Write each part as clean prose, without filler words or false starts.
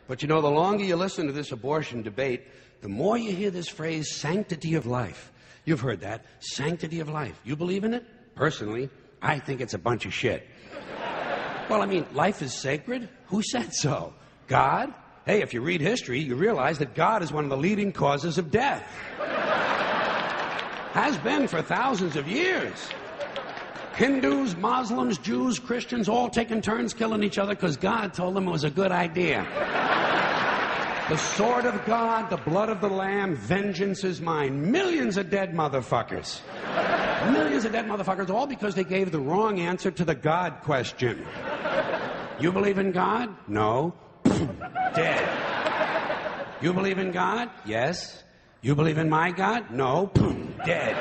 But you know, the longer you listen to this abortion debate, the more you hear this phrase, sanctity of life. You've heard that, sanctity of life. You believe in it? Personally, I think it's a bunch of shit. Well, I mean, life is sacred? Who said so? God? Hey, if you read history, you realize that God is one of the leading causes of death. Has been for thousands of years. Hindus, Muslims, Jews, Christians, all taking turns killing each other because God told them it was a good idea. The sword of God, the blood of the Lamb, vengeance is mine. Millions of dead motherfuckers. Millions of dead motherfuckers, all because they gave the wrong answer to the God question. You believe in God? No. Dead. You believe in God? Yes. You believe in my God? No. Dead.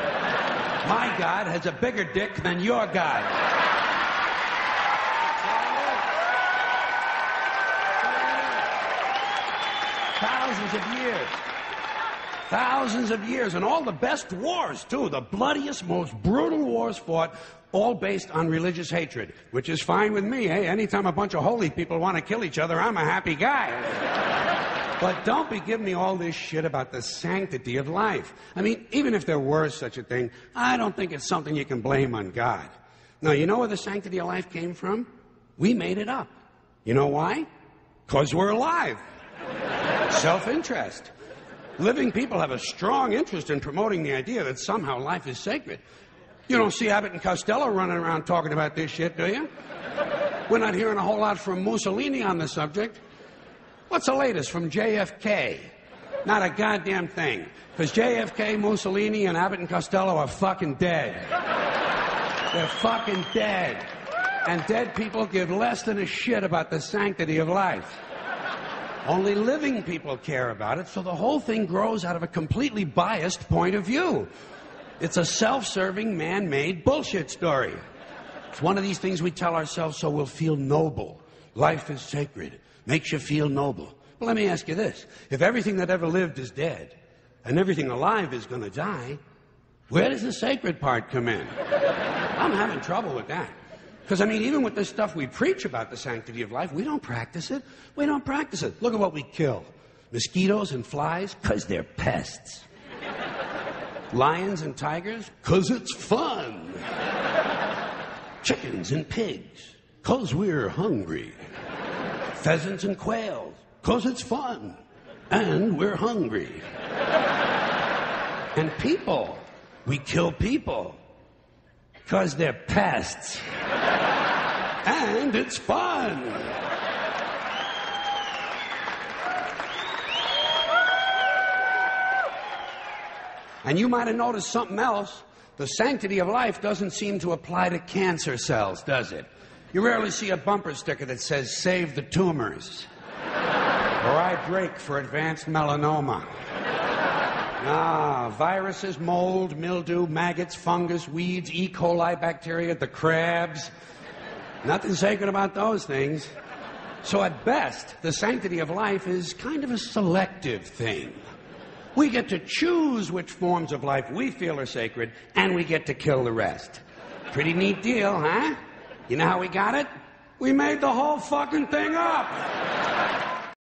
My God has a bigger dick than your God. Thousands of years. Thousands of years. And all the best wars, too. The bloodiest, most brutal wars fought, all based on religious hatred. Which is fine with me, eh? Anytime a bunch of holy people want to kill each other, I'm a happy guy. But don't be giving me all this shit about the sanctity of life. I mean, even if there were such a thing, I don't think it's something you can blame on God. Now, you know where the sanctity of life came from? We made it up. You know why? Because we're alive. Self-interest. Living people have a strong interest in promoting the idea that somehow life is sacred. You don't see Abbott and Costello running around talking about this shit, do you? We're not hearing a whole lot from Mussolini on the subject. What's the latest from JFK? Not a goddamn thing. Because JFK, Mussolini, and Abbott and Costello are fucking dead. They're fucking dead. And dead people give less than a shit about the sanctity of life. Only living people care about it, so the whole thing grows out of a completely biased point of view. It's a self-serving, man-made bullshit story. It's one of these things we tell ourselves so we'll feel noble. Life is sacred. Makes you feel noble. Well, let me ask you this. If everything that ever lived is dead, and everything alive is going to die, where does the sacred part come in? I'm having trouble with that. Because, I mean, even with this stuff we preach about the sanctity of life, we don't practice it. We don't practice it. Look at what we kill. Mosquitoes and flies, because they're pests. Lions and tigers, because it's fun. Chickens and pigs, because we're hungry. Pheasants and quails, because it's fun. And we're hungry. And people, we kill people, because they're pests. And it's fun. And you might have noticed something else. The sanctity of life doesn't seem to apply to cancer cells, does it? You rarely see a bumper sticker that says, "Save the tumors." Or "I break for advanced melanoma." Viruses, mold, mildew, maggots, fungus, weeds, E. coli bacteria, the crabs. Nothing sacred about those things. So at best, the sanctity of life is kind of a selective thing. We get to choose which forms of life we feel are sacred, and we get to kill the rest. Pretty neat deal, huh? You know how we got it? We made the whole fucking thing up.